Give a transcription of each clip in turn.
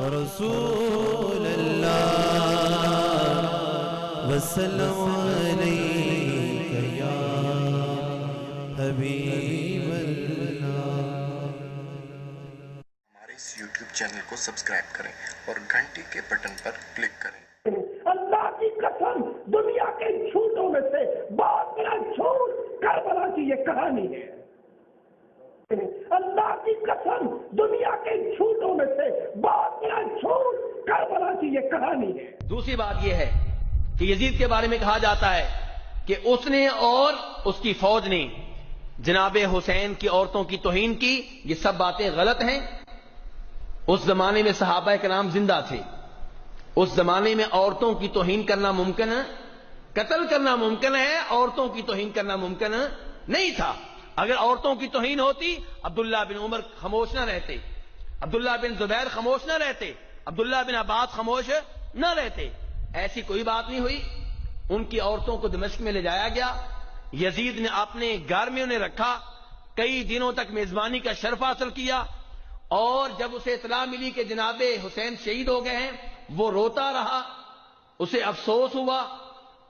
رسول اللہ وسلم علیک یا حبیب اللہ۔ ہمارے اس یوٹیوب چینل کو سبسکرائب کریں اور گھنٹی کے بٹن پر کلک کریں۔ اللہ کی قسم دنیا کے جھوٹوں میں سے بہت بڑا جھوٹ کربلا کی یہ کہانی ہے۔ اللہ کی قسم دنیا کے جھوٹوں میں سے بہت بڑا جھوٹ کربلا کی یہ کہانی ہے۔ دوسری بات یہ ہے کہ یزید کے بارے میں کہا جاتا ہے کہ اس نے اور اس کی فوج نے جناب حسین کی عورتوں کی توہین کی۔ یہ سب باتیں غلط ہیں۔ اس زمانے میں صحابہ کرام زندہ تھے، اس زمانے میں عورتوں کی توہین کرنا ممکن ہے، قتل کرنا ممکن ہے، عورتوں کی توہین کرنا ممکن نہیں تھا۔ اگر عورتوں کی توہین ہوتی عبداللہ بن عمر خاموش نہ رہتے، عبداللہ بن زبیر خاموش نہ رہتے، عبداللہ بن عباس خاموش نہ رہتے۔ ایسی کوئی بات نہیں ہوئی۔ ان کی عورتوں کو دمشق میں لے جایا گیا، یزید نے اپنے گھر میں انہیں رکھا، کئی دنوں تک میزبانی کا شرف حاصل کیا، اور جب اسے اطلاع ملی کہ جناب حسین شہید ہو گئے ہیں وہ روتا رہا، اسے افسوس ہوا،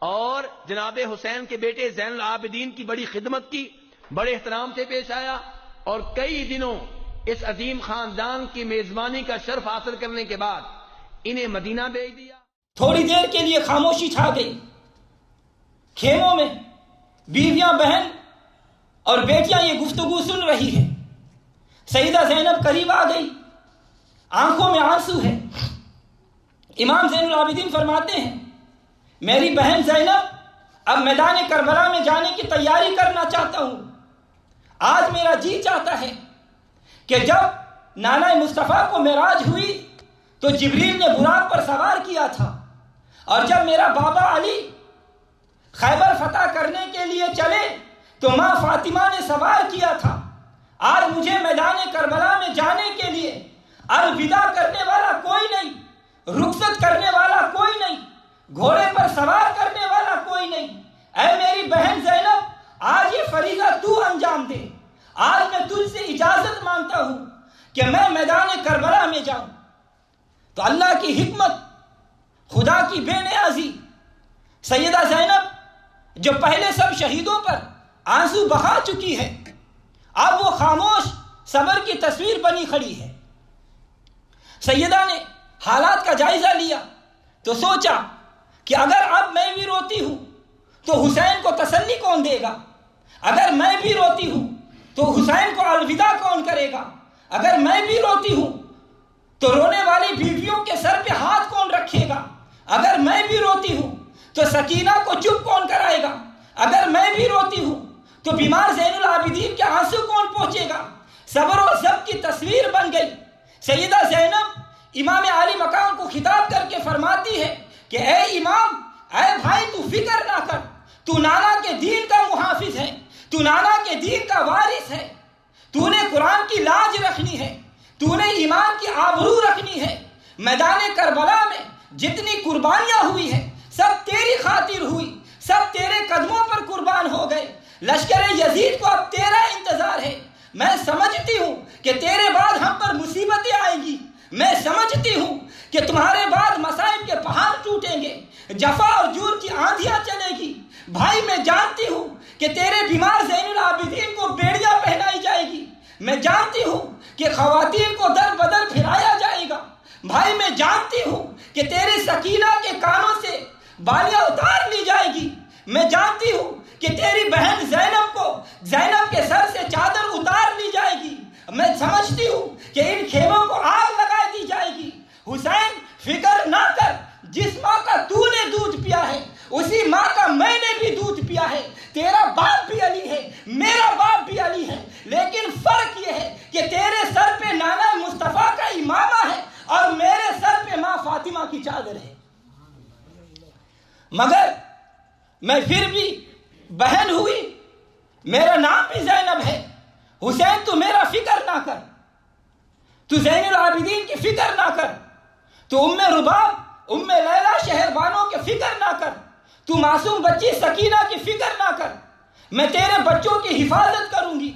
اور جناب حسین کے بیٹے زین العابدین کی بڑی خدمت کی، بڑے احترام سے پیش آیا، اور کئی دنوں اس عظیم خاندان کی میزبانی کا شرف حاصل کرنے کے بعد انہیں مدینہ بھیج دیا۔ تھوڑی دیر کے لیے خاموشی چھا گئی۔ خیموں میں بیویاں، بہن اور بیٹیاں یہ گفتگو سن رہی ہیں۔ سیدہ زینب قریب آ گئی، آنکھوں میں آنسو ہے۔ امام زین العابدین فرماتے ہیں میری بہن زینب اب میدان کربلا میں جانے کی تیاری کرنا چاہتا ہوں۔ آج میرا جی چاہتا ہے کہ جب نانا مصطفیٰ کو معراج ہوئی تو جبریل نے براق پر سوار کیا تھا، اور جب میرا بابا علی خیبر فتح کرنے کے لیے چلے تو ماں فاطمہ نے سوار کیا تھا۔ آج مجھے میدان کربلا میں جانے کے لیے الوداع کرنے والا کوئی نہیں، رخصت کرنے والا کوئی نہیں، گھوڑے پر سوار کرنے والا کوئی نہیں۔ اے میری بہن زینب، آج یہ فریضہ تو انجام دے۔ آج میں تجھ سے اجازت مانگتا ہوں کہ میں میدان کربلا میں جاؤں۔ تو اللہ کی حکمت، خدا کی بے نیازی، سیدہ زینب جو پہلے سب شہیدوں پر آنسو بہا چکی ہے، اب وہ خاموش صبر کی تصویر بنی کھڑی ہے۔ سیدہ نے حالات کا جائزہ لیا تو سوچا کہ اگر اب میں بھی روتی ہوں تو حسین کو تسلی کون دے گا؟ اگر میں بھی روتی ہوں تو حسین کو الوداع کون کرے گا؟ اگر میں بھی روتی ہوں تو رونے والی بیویوں کے سر پہ ہاتھ کون رکھے گا؟ اگر میں بھی روتی ہوں تو سکینہ کو چپ کون کرائے گا؟ اگر میں بھی روتی ہوں تو بیمار زین العابدین کے آنسو کون پہنچے گا؟ صبر و ضبط کی تصویر بن گئی۔ سیدہ زینب امام علی مقام کو خطاب کر کے فرماتی ہے کہ اے امام، اے بھائی، تو فکر نہ کر، تو نانا کے دین کا محافظ ہے، تو نانا کے دین کا وارث ہے، تو نے قرآن کی لاج رکھنی ہے، تو نے ایمان کی آبرو رکھنی ہے۔ میدان کربلا میں جتنی قربانیاں ہوئی ہیں سب تیری خاطر ہوئی، سب تیرے قدموں پر قربان ہو گئے۔ لشکر یزید کو اب تیرا انتظار ہے۔ میں سمجھتی ہوں کہ تیرے بعد ہم پر مصیبتیں آئیں گی، میں سمجھتی ہوں کہ تمہارے بعد مصائب کے پہاڑ ٹوٹیں گے، جفا اور جور کی آندھیاں چلے گی۔ بھائی میں جانتی ہوں کہ تیرے بیمار زین العابدین کو بیڑیاں پہنائی جائے گی، میں جانتی ہوں کہ خواتین کو در بدر پھرایا جائے گا۔ بھائی میں جانتی ہوں کہ تیری سکینہ کے کانوں سے بالیاں اتار لی جائے گی، میں جانتی ہوں کہ تیری بہن زینب کو زینب کے سر سے چادر اتار لی جائے گی، میں سمجھتی ہوں کہ ان خیموں کو آگ لگا دی جائے گی۔ حسین فکر نہ کر، جس ماں کا تو نے دودھ پیا ہے اسی ماں کا میں نے بھی دودھ پیا ہے۔ تیرا باپ بھی علی ہے، میرا باپ بھی علی ہے، لیکن فرق یہ ہے کہ تیرے سر پہ نانا مصطفیٰ کا امامہ ہے اور میرے سر پہ ماں فاطمہ کی چادر ہے۔ مگر میں پھر بھی بہن ہوئی، میرا نام بھی زینب ہے۔ حسین تو میرا فکر نہ کر، تو زین العابدین کی فکر نہ کر، تو ام رباب، ام لیلہ شہر بانوں کی فکر نہ کر، تو معصوم بچی سکینہ کی فکر نہ کر۔ میں تیرے بچوں کی حفاظت کروں گی،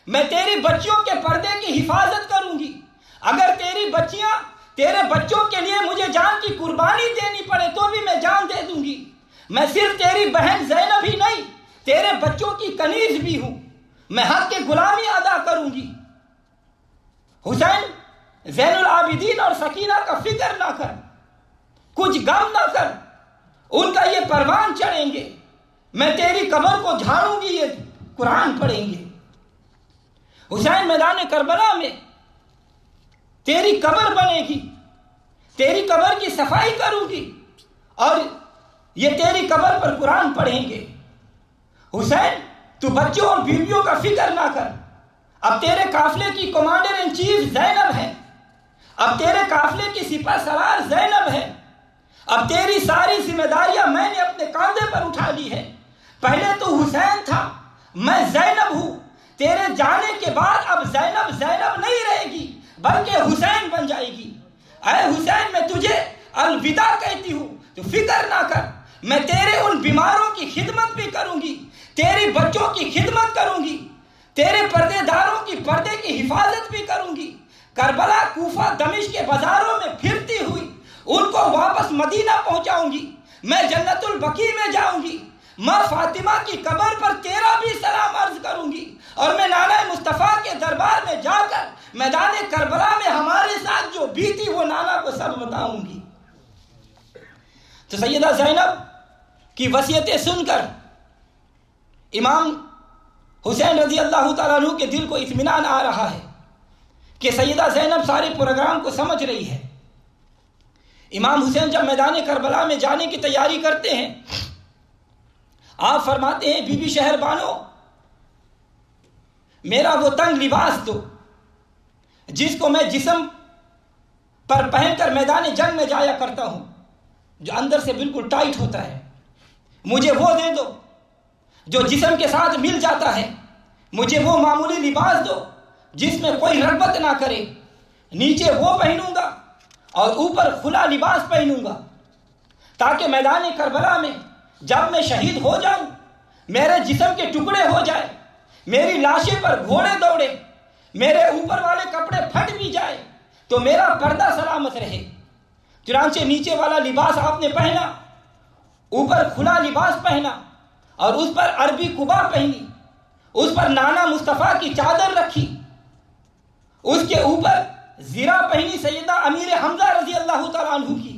میں تیری بچیوں کے پردے کی حفاظت کروں گی۔ اگر تیری بچیاں تیرے بچوں کے لیے مجھے جان کی قربانی دینی پڑے تو بھی میں جان دے دوں گی. میں صرف تیری بہن زینب ہی نہیں، تیرے بچوں کی کنیز بھی ہوں. میں حق کی غلامی ادا کروں گی. حسین زین العابدین اور سکینہ کا فکر نہ کر، کچھ غم نہ کر، ان کا یہ پروان چڑھیں گے. میں تیری قبر کو جھاڑوں گی، یہ قرآن پڑھیں گے. حسین میدان کربلا میں تیری قبر بنے گی، تیری قبر کی صفائی کروں گی اور یہ تیری قبر پر قرآن پڑھیں گے. حسین تو بچوں اور بیویوں کا فکر نہ کر. اب تیرے قافلے کی کمانڈر ان چیف زینب ہے، اب تیرے قافلے کی سپہ سالار زینب ہے. اب تیری ساری ذمہ داریاں میں نے اپنے کاندھے پر اٹھا لی ہے. پہلے تو حسین تھا، میں زینب ہوں. تیرے جانے کے بعد اب زینب زینب نہیں رہے گی بلکہ حسین بن جائے گی. اے حسین میں تجھے الوداع کہتی ہوں، تو فکر نہ کر. میں تیرے ان بیماروں کی خدمت بھی کروں گی، تیری بچوں کی خدمت کروں گی، تیرے پردے داروں کی پردے کی حفاظت بھی کروں گی. کربلا، کوفہ، دمشق کے بازاروں میں پھرتی ہوئی ان کو واپس مدینہ پہنچاؤں گی. میں جنت البقیع میں جاؤں گی، ماں فاطمہ کی قبر پر تیرا بھی سلام عرض کروں گی، اور میں نانا مصطفیٰ کے دربار میں جا کر میدان کربلا میں ہمارے ساتھ جو بیتی وہ نانا کو سب بتاؤں گی. تو سیدہ زینب کی وصیتیں سن کر امام حسین رضی اللہ تعالیٰ عنہ کے دل کو اطمینان آ رہا ہے کہ سیدہ زینب سارے پروگرام کو سمجھ رہی ہے. امام حسین جب میدان کربلا میں جانے کی تیاری کرتے ہیں، آپ فرماتے ہیں بی بی شہر بانو میرا وہ تنگ لباس دو جس کو میں جسم پر پہن کر میدان جنگ میں جایا کرتا ہوں، جو اندر سے بالکل ٹائٹ ہوتا ہے. مجھے وہ دے دو جو جسم کے ساتھ مل جاتا ہے. مجھے وہ معمولی لباس دو جس میں کوئی رغبت نہ کرے. نیچے وہ پہنوں گا اور اوپر کھلا لباس پہنوں گا، تاکہ میدان کربلا میں جب میں شہید ہو جاؤں، میرے جسم کے ٹکڑے ہو جائے، میری لاشیں پر گھوڑے دوڑے، میرے اوپر والے کپڑے پھٹ بھی جائے تو میرا پردہ سلامت رہے. چنانچہ نیچے والا لباس آپ نے پہنا، اوپر کھلا لباس پہنا اور اس پر عربی قبا پہنی، اس پر نانا مصطفیٰ کی چادر رکھی، اس کے اوپر زرہ پہنی سیدہ امیر حمزہ رضی اللہ تعالیٰ عنہ کی،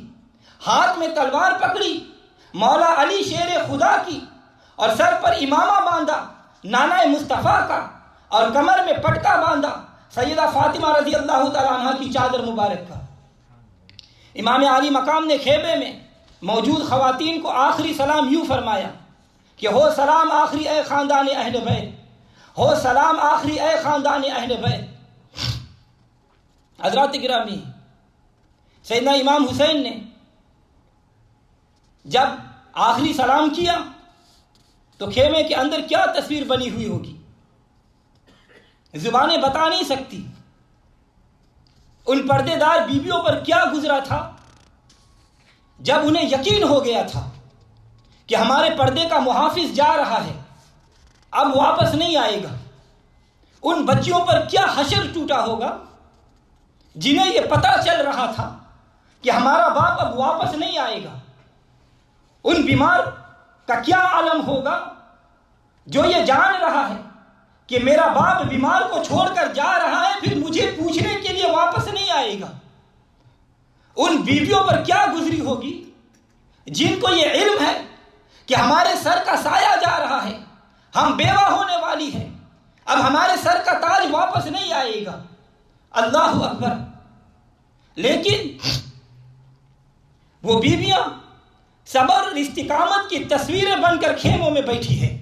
ہاتھ میں تلوار پکڑی مولا علی شیر خدا کی، اور سر پر امامہ باندھا نانا مصطفیٰ کا، اور کمر میں پٹکا باندھا سیدہ فاطمہ رضی اللہ تعالیٰ عنہ کی چادر مبارک کا. امام علی مقام نے خیمے میں موجود خواتین کو آخری سلام یوں فرمایا کہ ہو سلام آخری اے خاندان اہل بیت، ہو سلام آخری اے خاندان اہل بیت. حضرات گرامی، سیدنا امام حسین نے جب آخری سلام کیا تو خیمے کے اندر کیا تصویر بنی ہوئی ہوگی، زبانیں بتا نہیں سکتی. ان پردے دار بیویوں پر کیا گزرا تھا جب انہیں یقین ہو گیا تھا کہ ہمارے پردے کا محافظ جا رہا ہے، اب واپس نہیں آئے گا. ان بچیوں پر کیا حشر ٹوٹا ہوگا جنہیں یہ پتہ چل رہا تھا کہ ہمارا باپ اب واپس نہیں آئے گا. ان بیمار کا کیا عالم ہوگا جو یہ جان رہا ہے کہ میرا باپ بیمار کو چھوڑ کر جا رہا ہے، پھر مجھے پوچھنے کے لیے واپس نہیں آئے گا. ان بیویوں پر کیا گزری ہوگی جن کو یہ علم ہے کہ ہمارے سر کا سایہ جا رہا ہے، ہم بیوہ ہونے والی ہیں، اب ہمارے سر کا تاج واپس نہیں آئے گا. اللہ اکبر. لیکن وہ بیویاں صبر اور استقامت کی تصویریں بن کر خیموں میں بیٹھی ہے.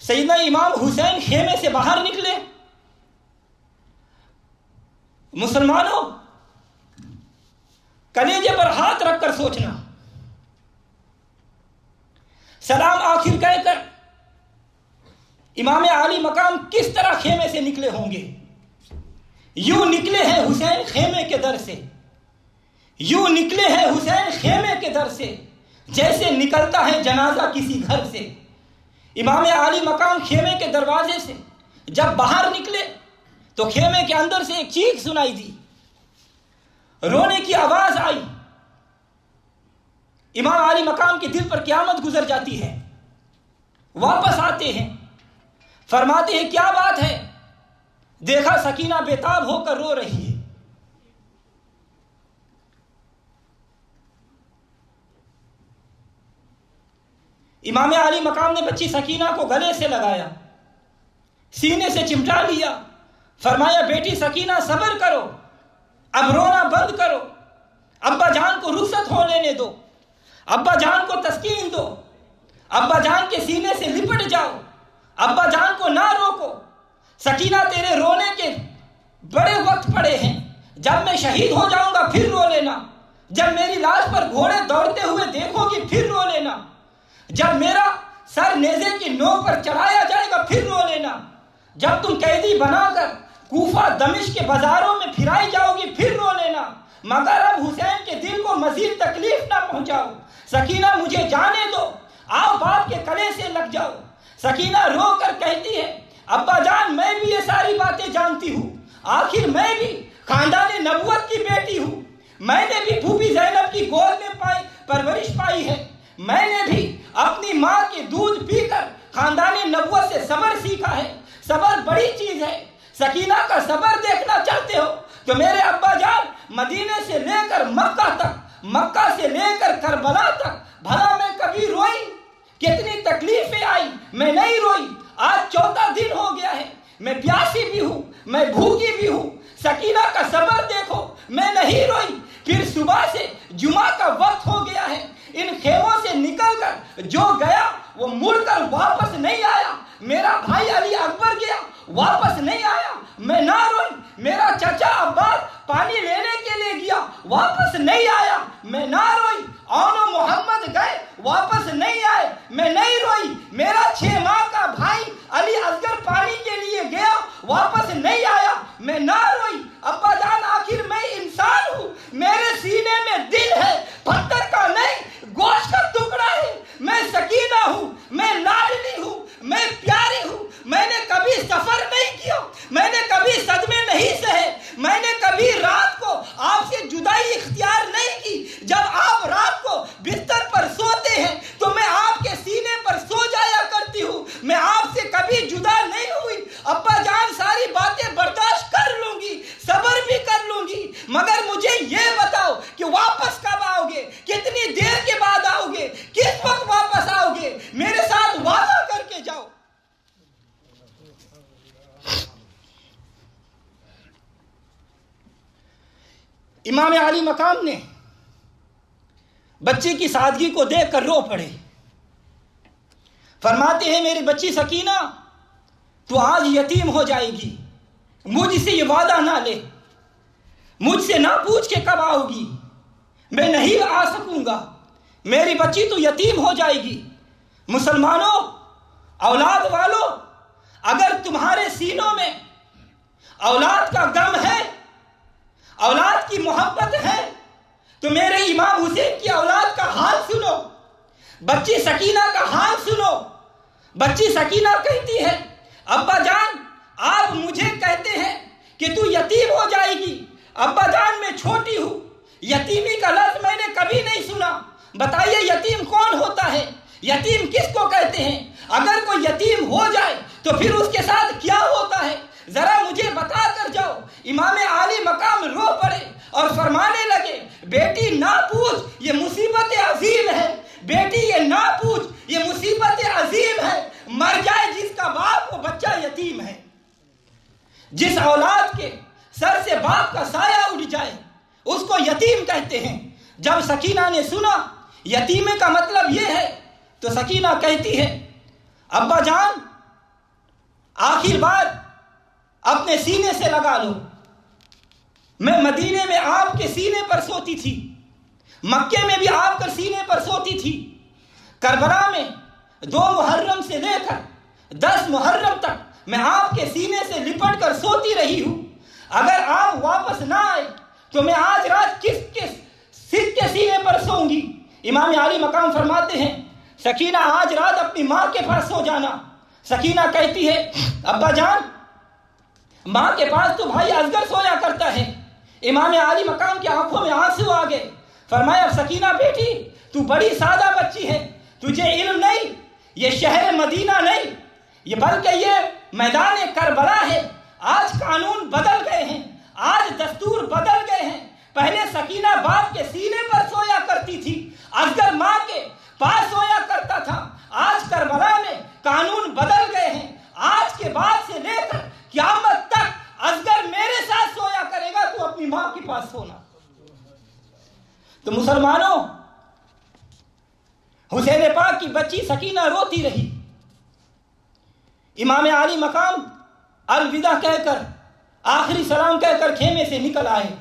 سیدنا امام حسین خیمے سے باہر نکلے. مسلمانوں، کلیجے پر ہاتھ رکھ کر سوچنا، سلام آخر کہہ کر امام علی مقام کس طرح خیمے سے نکلے ہوں گے. یوں نکلے ہیں حسین خیمے کے در سے، یوں نکلے ہیں حسین خیمے کے در سے جیسے نکلتا ہے جنازہ کسی گھر سے. امام علی مقام خیمے کے دروازے سے جب باہر نکلے تو خیمے کے اندر سے ایک چیخ سنائی دی رونے کی آواز آئی. امام علی مقام کے دل پر قیامت گزر جاتی ہے. واپس آتے ہیں, فرماتے ہیں کیا بات ہے؟ دیکھا سکینہ بےتاب ہو کر رو رہی ہے. امام علی مقام نے بچی سکینہ کو گلے سے لگایا, سینے سے چمٹا لیا, فرمایا بیٹی سکینہ صبر کرو, اب رونا بند کرو, ابا جان کو رخصت ہو لینے دو, ابا جان کو تسکین دو, ابا جان کے سینے سے لپٹ جاؤ, ابا جان کو نہ روکو. سکینہ تیرے رونے کے بڑے وقت پڑے ہیں, جب میں شہید ہو جاؤں گا پھر رو لینا, جب میری لاش پر گھوڑے دوڑتے ہوئے دیکھو گی پھر رو لینا, جب میرا سر نیزے کی نوک پر چڑھایا جائے گا پھر رو لینا, جب تم قیدی بنا کر کوفہ دمشق کے بازاروں میں پھرائی جاؤ گی پھر رو لینا, مگر اب حسین کے دل کو مزید تکلیف نہ پہنچاؤ. سکینہ مجھے جانے دو, آؤ باپ کے گلے سے لگ جاؤ. سکینہ رو کر کہتی ہے ابا جان میں بھی یہ ساری باتیں جانتی ہوں, آخر میں بھی خاندان نبوت کی بیٹی ہوں, میں نے بھی پھوپھی زینب کی گود میں پرورش پائی ہے, میں نے بھی اپنی ماں کے دودھ پی کر خاندان نبوت سے صبر سیکھا ہے. صبر بڑی چیز ہے. سکینہ کا صبر دیکھنا چاہتے ہو تو میرے ابا جان مدینے سے لے کر مکہ تک, مکہ سے لے کر کربلا تک, بھلا میں کبھی روئی؟ کتنی تکلیفیں آئی, میں نہیں روئی. آج چوتھا دن ہو گیا ہے, میں پیاسی بھی ہوں, میں بھوکی بھی ہوں. سکینہ کا صبر دیکھو, میں نہیں روئی. پھر صبح سے جمعہ کا وقت ہو گیا ہے, ان خیموں سے نکل کر جو گیا وہ مڑ کر واپس نہیں آیا. میرا بھائی علی اکبر گیا, واپس نہیں آیا. میں نہ روئی. میرا چچا عباس پانی لینے کے لیے گیا, واپس نہیں آیا. میں نہ روئی. اون و محمد گئے, واپس نہیں آئے. میں نہیں روئی. میرا 6 ماہ کا بھائی علی اصغر پانی کے لیے گیا, واپس نہیں آیا. میں نہ روئی. ابا جان آخر میں انسان ہوں, میرے سینے میں دل ہے, پتھر کا نہیں گوشت کا ٹکڑا ہے. میں سکینہ ہوں, میں لاڈلی ہوں, میں پیاری ہوں. میں نے کبھی سفر نہیں کیا, میں نے کبھی صدمے نہیں سہے, میں نے کبھی رات کو آپ سے جدائی اختیار نہیں کی. جب آپ رات کو بستر پر سوتے ہیں تو میں آپ کے سینے پر سو جایا کرتی ہوں. میں آپ سے کبھی جدا نہیں ہوئی. ابا جان ساری باتیں برداشت کر لوں گی, صبر بھی کر لوں گی, مگر مجھے یہ بتاؤ کہ واپس کب آؤ گے, کتنی دیر کے بعد آؤ گے, کس وقت واپس آؤ گے؟ میرے ساتھ وعدہ کر کے جاؤ. امام علی مقام نے بچی کی سادگی کو دیکھ کر رو پڑے. فرماتے ہیں میری بچی سکینہ تو آج یتیم ہو جائے گی, مجھ سے یہ وعدہ نہ لے, مجھ سے نہ پوچھ کے کب آؤ گی, میں نہیں آ سکوں گا. میری بچی تو یتیم ہو جائے گی. مسلمانوں, اولاد والوں, اگر تمہارے سینوں میں اولاد کا غم ہے, اولاد کی محبت ہے, تو میرے امام حسین کی اولاد کا حال سنو, بچی سکینہ کا حال سنو. بچی سکینہ کہتی ہے ابا جان آپ مجھے کہتے ہیں کہ تو یتیم ہو جائے گی. ابا جان میں چھوٹی ہوں, یتیمی کا لفظ میں نے کبھی نہیں سنا. بتائیے یتیم کون ہوتا ہے, یتیم کس کو کہتے ہیں؟ اگر کوئی یتیم ہو جائے تو پھر اس کے ساتھ کیا ہوتا ہے, ذرا مجھے بتا کر جاؤ. امام علی مقام رو پڑے اور فرمانے لگے بیٹی نہ پوچھ, یہ مصیبت عظیم ہے. بیٹی یہ نہ پوچھ, یہ مصیبت عظیم ہے. مر جائے جس کا باپ وہ بچہ یتیم ہے. جس اولاد کے سر سے باپ کا سایہ اڑ جائے اس کو یتیم کہتے ہیں. جب سکینہ نے سنا یتیمے کا مطلب یہ ہے تو سکینہ کہتی ہے ابا جان آخر بار اپنے سینے سے لگا لو. میں مدینے میں آپ کے سینے پر سوتی تھی, مکے میں بھی آپ کے سینے پر سوتی تھی, کربلا میں 2 محرم سے لے کر 10 محرم تک میں آپ کے سینے سے لپٹ کر سوتی رہی ہوں. اگر آپ واپس نہ آئے تو میں آج رات کس سکھ کے سینے پر سوں گی. امام علی مقام فرماتے ہیں سکینہ آج رات اپنی ماں کے پاس سو جانا. سکینہ کہتی ہے ابا جان ماں کے پاس تو بھائی اصغر سویا کرتا ہے, امام عالی مقام کی آنکھوں میں آنسو آ گئے. فرمایا سکینہ بیٹی تو بڑی سادہ بچی ہے, تجھے علم نہیں, یہ شہر مدینہ نہیں, یہ بلکہ یہ میدان کربلا ہے. آج قانون بدل گئے ہیں, آج دستور بدل گئے ہیں. پہلے سکینہ باپ کے سینے پر سویا کرتی تھی, اصغر ماں کے پاس سویا کرتا تھا. آج کربلا میں قانون بدل گئے ہیں. آج کے بعد سے لے کر قیامت تک اصغر میرے ساتھ سویا کرے گا, تو اپنی ماں کے پاس سونا. تو مسلمانوں, حسین پاک کی بچی سکینہ روتی رہی. امام عالی مقام الوداع کہہ کر, آخری سلام کہہ کر خیمے سے نکل آئے.